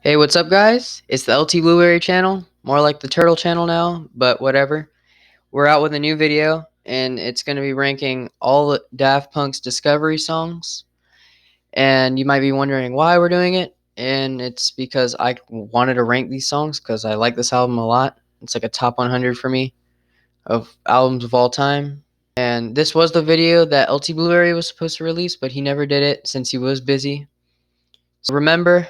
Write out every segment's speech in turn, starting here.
Hey, what's up, guys? It's the LT Blueberry channel, more like the Turtle channel now, but whatever. We're out with a new video, and it's going to be ranking all Daft Punk's Discovery songs. And you might be wondering why we're doing it, and it's because I wanted to rank these songs because I like this album a lot. It's like a top 100 for me of albums of all time. And this was the video that LT Blueberry was supposed to release, but he never did it since he was busy. So remember,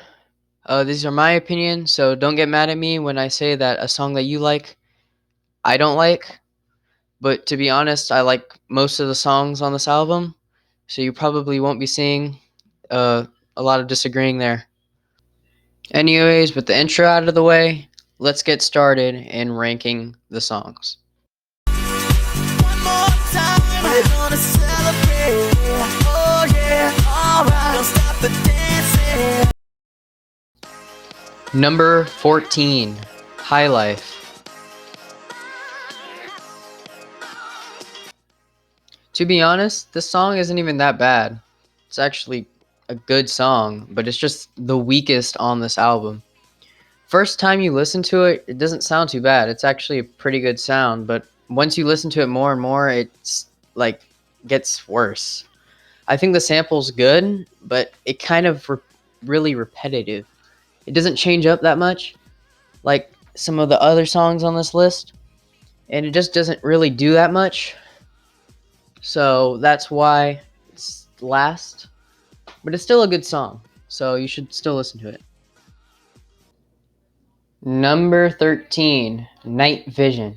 these are my opinion, so don't get mad at me when I say that a song that you like, I don't like. But to be honest, I like most of the songs on this album, so you probably won't be seeing a lot of disagreeing there. Anyways, with the intro out of the way, let's get started in ranking the songs. One more time, we're gonna celebrate. Oh yeah, alright. Don't stop the dancing. Number 14, High Life. To be honest, this song isn't even that bad. It's actually a good song, but it's just the weakest on this album. First time you listen to it, it doesn't sound too bad. It's actually a pretty good sound, but once you listen to it more and more, it's like gets worse. I think the sample's good, but it kind of really repetitive. It doesn't change up that much like some of the other songs on this list, and it just doesn't really do that much. So that's why it's last, but it's still a good song, so you should still listen to it. Number 13, Nightvision.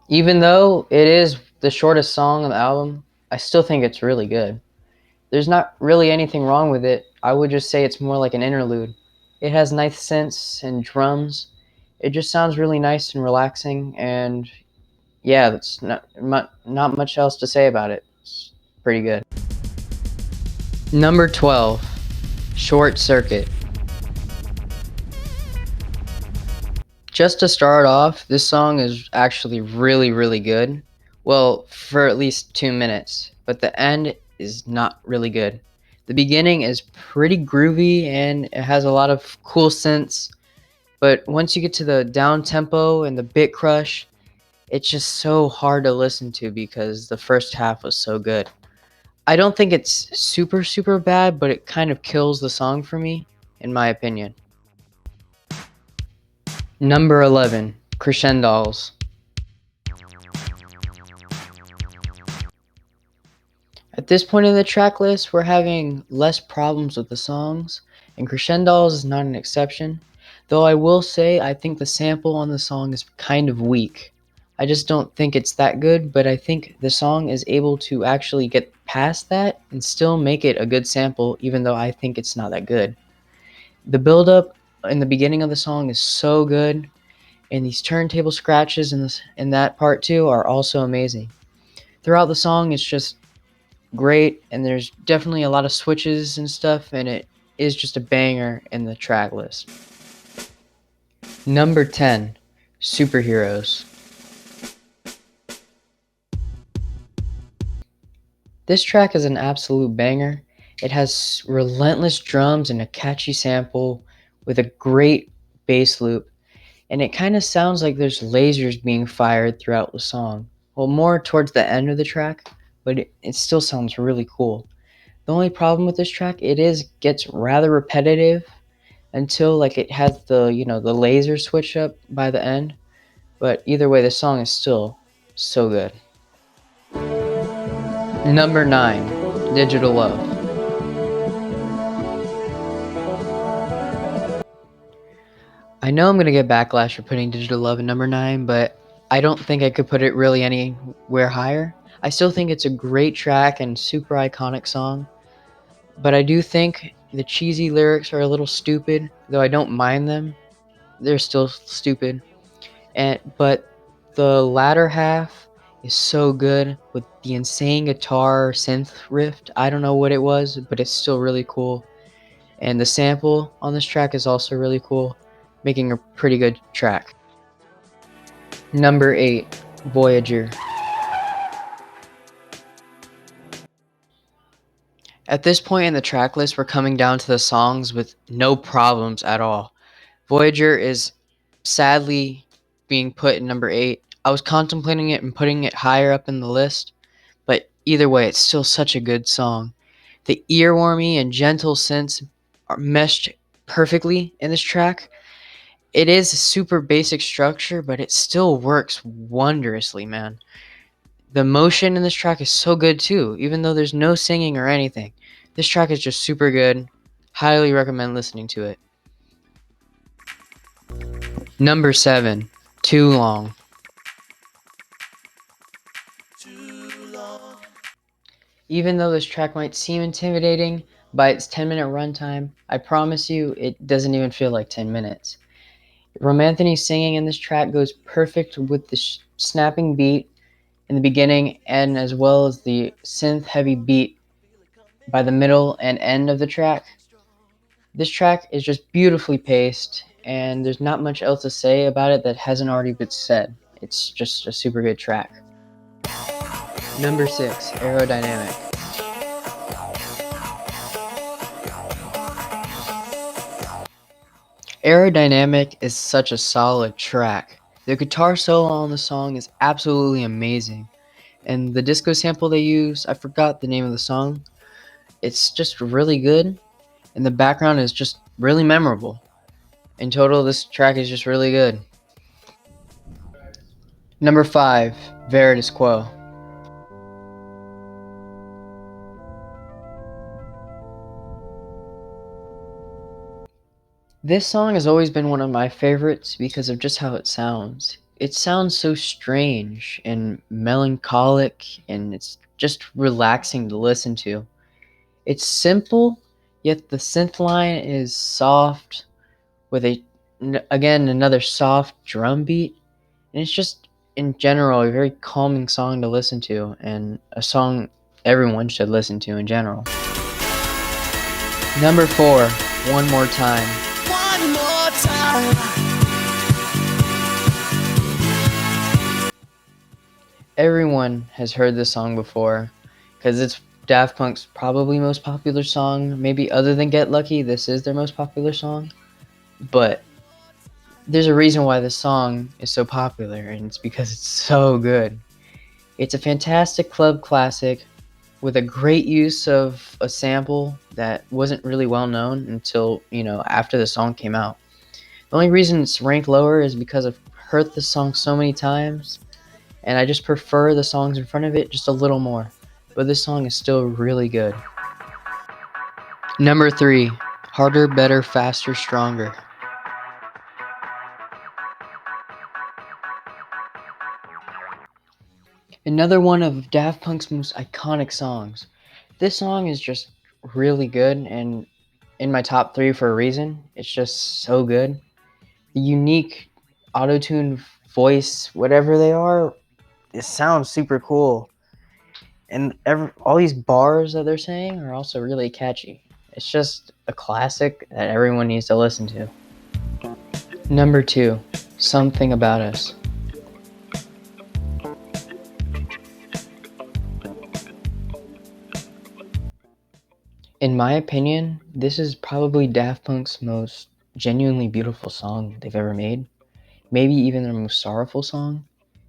Even though it is the shortest song on the album, I still think it's really good. There's not really anything wrong with it. I would just say it's more like an interlude. It has nice synths and drums. It just sounds really nice and relaxing, and yeah, that's not much else to say about it. It's pretty good. Number 12, Short Circuit. Just to start off, this song is actually really good. Well, for at least 2 minutes, but the end is not really good. The beginning is pretty groovy and it has a lot of cool synths, but once you get to the down tempo and the bit crush, it's just so hard to listen to because the first half was so good. I don't think it's super bad, but it kind of kills the song for me, in my opinion. Number 11, Crescendolls. At this point in the track list, we're having less problems with the songs, and Crescendolls is not an exception. Though I will say I think the sample on the song is kind of weak. I just don't think it's that good, but I think the song is able to actually get past that and still make it a good sample, even though I think it's not that good. The build-up in the beginning of the song is so good, and these turntable scratches in that part too are also amazing. Throughout the song, it's just great, and there's definitely a lot of switches and stuff, and it is just a banger in the track list. Number 10, Superheroes. This track is an absolute banger. It has relentless drums and a catchy sample with a great bass loop, and it kind of sounds like there's lasers being fired throughout the song. Well, more towards the end of the track, but it still sounds really cool. The only problem with this track, gets rather repetitive until like it has the laser switch up by the end. But either way, the song is still so good. Number 9, Digital Love. I know I'm gonna get backlash for putting Digital Love in number 9, but I don't think I could put it really anywhere higher. I still think it's a great track and super iconic song. But I do think the cheesy lyrics are a little stupid, though I don't mind them. They're still stupid. But the latter half is so good with the insane guitar synth riff. I don't know what it was, but it's still really cool. And the sample on this track is also really cool, making a pretty good track. Number 8, Voyager. At this point in the track list, we're coming down to the songs with no problems at all. Voyager is sadly being put in number 8. I was contemplating it and putting it higher up in the list, but either way, it's still such a good song. The earwormy and gentle synths are meshed perfectly in this track. It is a super basic structure, but it still works wondrously, man. The motion in this track is so good too, even though there's no singing or anything. This track is just super good. Highly recommend listening to it. Number 7, Too Long. Even though this track might seem intimidating by its 10-minute runtime, I promise you it doesn't even feel like 10 minutes. Romanthony's singing in this track goes perfect with the snapping beat in the beginning and as well as the synth heavy beat by the middle and end of the track. This track is just beautifully paced and there's not much else to say about it that hasn't already been said. It's just a super good track. Number 6, Aerodynamic. Aerodynamic is such a solid track. The guitar solo on the song is absolutely amazing. And the disco sample they use, I forgot the name of the song. It's just really good. And the background is just really memorable. In total, this track is just really good. Number 5, Veridis Quo. This song has always been one of my favorites because of just how it sounds. It sounds so strange and melancholic, and it's just relaxing to listen to. It's simple, yet the synth line is soft with again another soft drum beat, and it's just in general a very calming song to listen to and a song everyone should listen to in general. Number 4, One More Time. One more time. Everyone has heard this song before because it's Daft Punk's probably most popular song. Maybe other than Get Lucky, this is their most popular song. But there's a reason why this song is so popular, and it's because it's so good. It's a fantastic club classic with a great use of a sample that wasn't really well known until, after the song came out. The only reason it's ranked lower is because I've heard the song so many times, and I just prefer the songs in front of it just a little more. But this song is still really good. Number 3, Harder, Better, Faster, Stronger. Another one of Daft Punk's most iconic songs. This song is just really good and in my top 3 for a reason. It's just so good. The unique auto-tune voice, whatever they are, it sounds super cool. And all these bars that they're saying are also really catchy. It's just a classic that everyone needs to listen to. Number 2, Something About Us. In my opinion, this is probably Daft Punk's most genuinely beautiful song they've ever made. Maybe even their most sorrowful song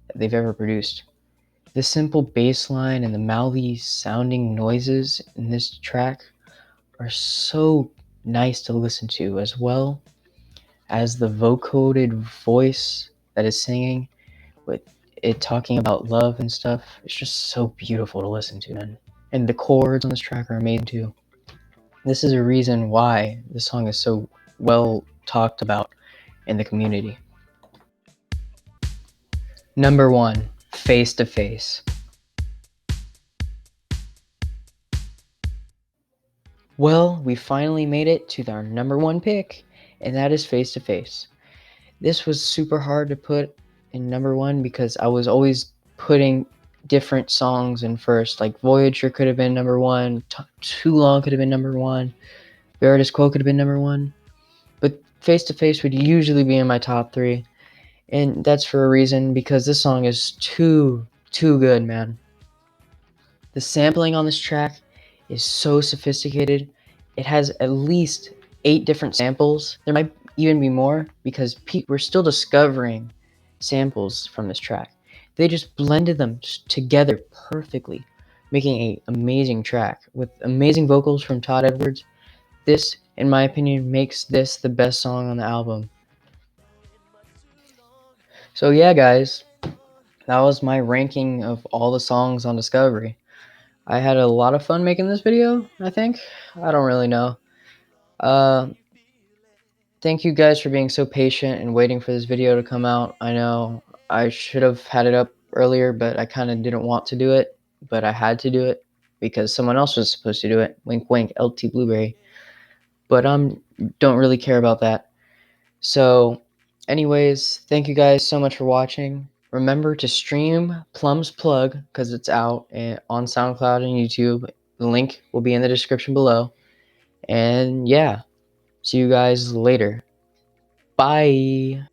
that they've ever produced. The simple bass line and the mouthy sounding noises in this track are so nice to listen to, as well as the vocoded voice that is singing with it talking about love and stuff. It's just so beautiful to listen to, man. And the chords on this track are amazing too. This is a reason why this song is so well talked about in the community. Number 1, Face to Face. Well, we finally made it to our number 1 pick, and that is Face to Face. This was super hard to put in number 1 because I was always putting different songs in first. Like Voyager could have been number 1, Too Long could have been number 1, Veridis Quo could have been number 1, but Face to Face would usually be in my top 3, and that's for a reason, because this song is too good, man. The sampling on this track is so sophisticated. It has at least 8 different samples. There might even be more because we're still discovering samples from this track. They just blended them together perfectly, making an amazing track with amazing vocals from Todd Edwards. This, in my opinion, makes this the best song on the album. So yeah, guys, that was my ranking of all the songs on Discovery. I had a lot of fun making this video, I think. I don't really know. Uh, Thank you guys for being so patient and waiting for this video to come out. I know I should have had it up earlier, but I kind of didn't want to do it, but I had to do it because someone else was supposed to do it. Wink, wink, LT Blueberry. But don't really care about that. So, anyways, thank you guys so much for watching. Remember to stream Plum's Plug because it's out on SoundCloud and YouTube. The link will be in the description below. And yeah, see you guys later. Bye.